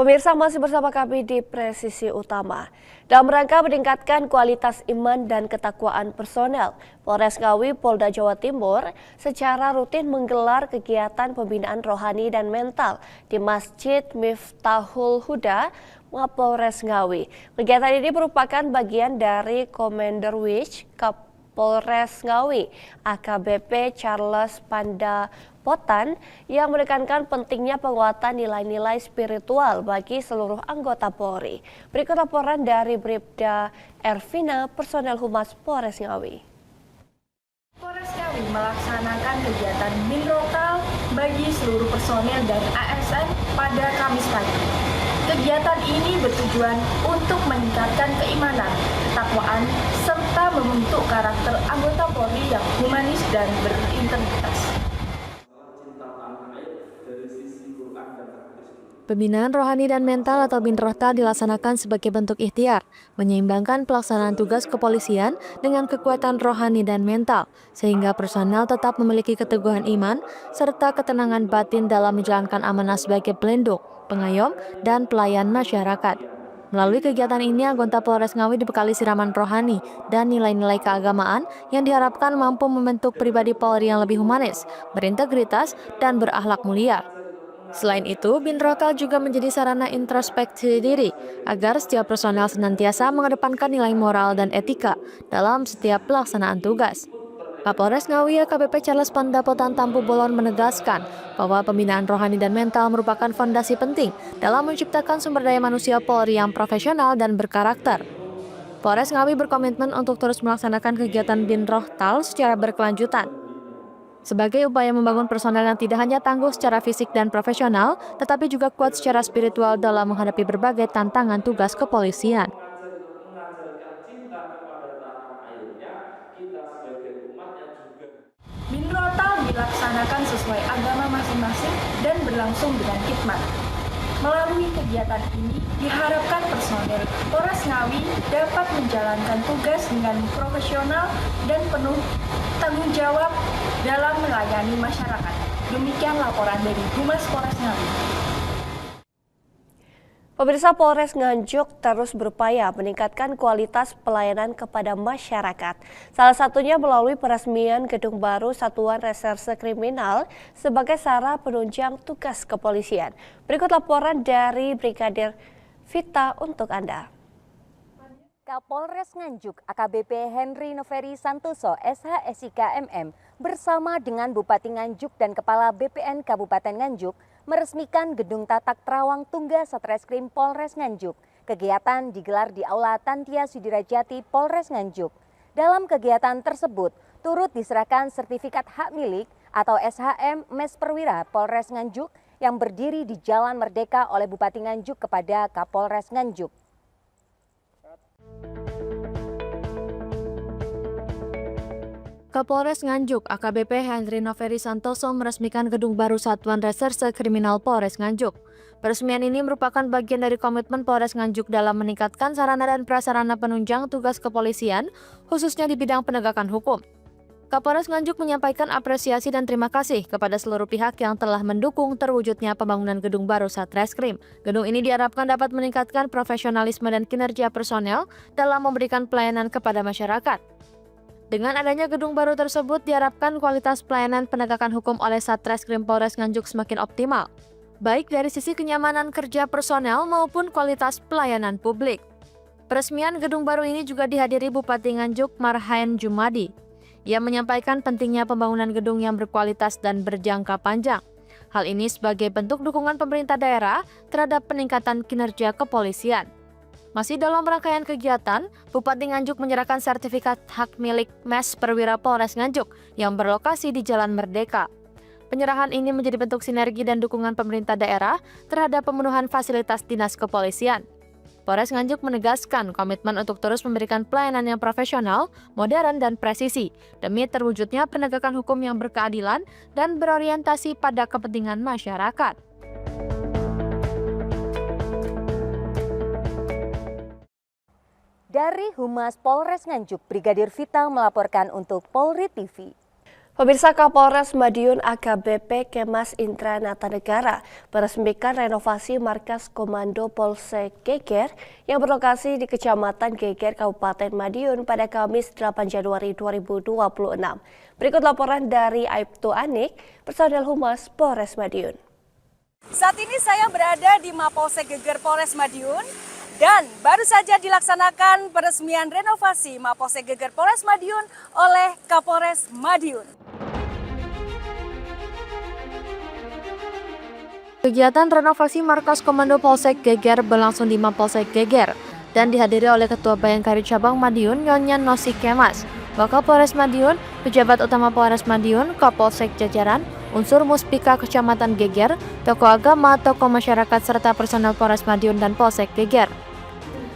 Pemirsa masih bersama kami di Presisi Utama. Dalam rangka meningkatkan kualitas iman dan ketakwaan personel, Polres Ngawi, Polda Jawa Timur secara rutin menggelar kegiatan pembinaan rohani dan mental di Masjid Miftahul Huda, Mapolres Ngawi. Kegiatan ini merupakan bagian dari Commander Wish Kapolres Ngawi, AKBP Charles Pandapotan, yang menekankan pentingnya penguatan nilai-nilai spiritual bagi seluruh anggota Polri. Berikut laporan dari Bribda Ervina, personel Humas Polres Ngawi. Polres Ngawi melaksanakan kegiatan binrotal bagi seluruh personel dan ASN pada Kamis pagi. Kegiatan ini bertujuan untuk meningkatkan keimanan, ketakwaan, serta membentuk karakter anggota Polri yang humanis dan berintegritas. Pembinaan rohani dan mental atau binrohtal dilaksanakan sebagai bentuk ikhtiar, menyeimbangkan pelaksanaan tugas kepolisian dengan kekuatan rohani dan mental, sehingga personel tetap memiliki keteguhan iman, serta ketenangan batin dalam menjalankan amanah sebagai pelindung, pengayom, dan pelayan masyarakat. Melalui kegiatan ini, anggota Polres Ngawi dibekali siraman rohani dan nilai-nilai keagamaan yang diharapkan mampu membentuk pribadi Polri yang lebih humanis, berintegritas, dan berakhlak mulia. Selain itu, binrohtal juga menjadi sarana introspeksi diri agar setiap personel senantiasa mengedepankan nilai moral dan etika dalam setiap pelaksanaan tugas. Kapolres Ngawi AKBP Charles Pandapotan Tampu Bolon menegaskan bahwa pembinaan rohani dan mental merupakan fondasi penting dalam menciptakan sumber daya manusia Polri yang profesional dan berkarakter. Polres Ngawi berkomitmen untuk terus melaksanakan kegiatan binrohtal secara berkelanjutan sebagai upaya membangun personel yang tidak hanya tangguh secara fisik dan profesional, tetapi juga kuat secara spiritual dalam menghadapi berbagai tantangan tugas kepolisian. Binrotal dilaksanakan sesuai agama masing-masing dan berlangsung dengan hikmat. Melalui kegiatan ini, diharapkan personel Polres Ngawi dapat menjalankan tugas dengan profesional dan penuh tanggung jawab dalam melayani masyarakat. Demikian laporan dari Humas Polres Ngawi. Pemirsa, Polres Nganjuk terus berupaya meningkatkan kualitas pelayanan kepada masyarakat. Salah satunya melalui peresmian gedung baru Satuan Reserse Kriminal sebagai sarana penunjang tugas kepolisian. Berikut laporan dari Brigadir Vita untuk Anda. Kapolres Nganjuk AKBP Henry Noveri Santoso SHSIK MM bersama dengan Bupati Nganjuk dan Kepala BPN Kabupaten Nganjuk meresmikan Gedung Tatak Terawang Tungga Satreskrim Polres Nganjuk. Kegiatan digelar di Aula Tantia Sudirajati Polres Nganjuk. Dalam kegiatan tersebut turut diserahkan sertifikat hak milik atau SHM Mes Perwira Polres Nganjuk yang berdiri di Jalan Merdeka oleh Bupati Nganjuk kepada Kapolres Nganjuk. Kapolres Nganjuk AKBP Henry Noveri Santoso meresmikan gedung baru Satuan Reserse Kriminal Polres Nganjuk. Peresmian ini merupakan bagian dari komitmen Polres Nganjuk dalam meningkatkan sarana dan prasarana penunjang tugas kepolisian, khususnya di bidang penegakan hukum. Kapolres Nganjuk menyampaikan apresiasi dan terima kasih kepada seluruh pihak yang telah mendukung terwujudnya pembangunan gedung baru Satreskrim. Gedung ini diharapkan dapat meningkatkan profesionalisme dan kinerja personel dalam memberikan pelayanan kepada masyarakat. Dengan adanya gedung baru tersebut, diharapkan kualitas pelayanan penegakan hukum oleh Satreskrim Polres Nganjuk semakin optimal, baik dari sisi kenyamanan kerja personel maupun kualitas pelayanan publik. Peresmian gedung baru ini juga dihadiri Bupati Nganjuk Marhaen Jumadi. Ia menyampaikan pentingnya pembangunan gedung yang berkualitas dan berjangka panjang. Hal ini sebagai bentuk dukungan pemerintah daerah terhadap peningkatan kinerja kepolisian. Masih dalam rangkaian kegiatan, Bupati Nganjuk menyerahkan sertifikat hak milik Mes Perwira Polres Nganjuk yang berlokasi di Jalan Merdeka. Penyerahan ini menjadi bentuk sinergi dan dukungan pemerintah daerah terhadap pemenuhan fasilitas dinas kepolisian. Polres Nganjuk menegaskan komitmen untuk terus memberikan pelayanan yang profesional, modern, dan presisi demi terwujudnya penegakan hukum yang berkeadilan dan berorientasi pada kepentingan masyarakat. Dari Humas Polres Nganjuk, Brigadir Vita melaporkan untuk Polri TV. Pemirsa, Kapolres Madiun AKBP Kemas Indra Natanegara meresmikan renovasi markas Komando Polsek Geger yang berlokasi di Kecamatan Geger, Kabupaten Madiun pada Kamis 8 Januari 2026. Berikut laporan dari Aibtu Anik, personel Humas Polres Madiun. Saat ini saya berada di Mapolsek Geger Polres Madiun dan baru saja dilaksanakan peresmian renovasi Mapolsek Geger Polres Madiun oleh Kapolres Madiun. Kegiatan renovasi markas Komando Polsek Geger berlangsung di Mapolsek Geger dan dihadiri oleh Ketua Bayangkari Cabang Madiun Nyonya Nosi Kemas, Wakapolres Madiun, pejabat utama Polres Madiun, Kapolsek jajaran, unsur Muspika Kecamatan Geger, tokoh agama, tokoh masyarakat serta personel Polres Madiun dan Polsek Geger.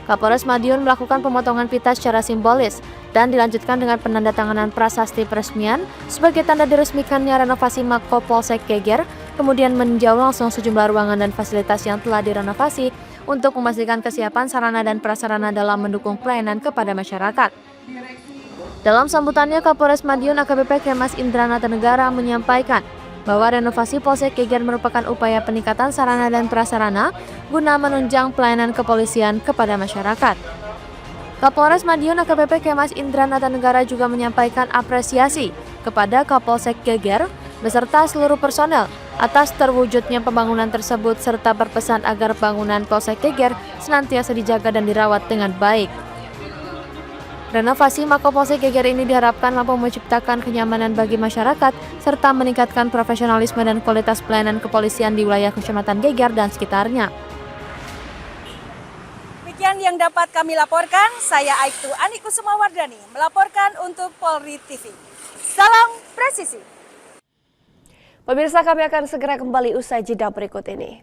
Kapolres Madiun melakukan pemotongan pita secara simbolis dan dilanjutkan dengan penandatanganan prasasti peresmian sebagai tanda diresmikannya renovasi Mako Polsek Geger, kemudian meninjau langsung sejumlah ruangan dan fasilitas yang telah direnovasi untuk memastikan kesiapan sarana dan prasarana dalam mendukung pelayanan kepada masyarakat. Dalam sambutannya, Kapolres Madiun AKBP Kemas Indra Natanegara menyampaikan bahwa renovasi Polsek Geger merupakan upaya peningkatan sarana dan prasarana guna menunjang pelayanan kepolisian kepada masyarakat. Kapolres Madiun AKBP Kemas Indra Natanegara juga menyampaikan apresiasi kepada Kapolsek Geger beserta seluruh personel atas terwujudnya pembangunan tersebut serta berpesan agar bangunan Polsek Geger senantiasa dijaga dan dirawat dengan baik. Renovasi Mako Polsek Geger ini diharapkan mampu menciptakan kenyamanan bagi masyarakat serta meningkatkan profesionalisme dan kualitas pelayanan kepolisian di wilayah Kecamatan Geger dan sekitarnya. Demikian yang dapat kami laporkan, saya Aibtu Anik Kusumawardani melaporkan untuk Polri TV. Salam presisi. Pemirsa, kami akan segera kembali usai jeda berikut ini.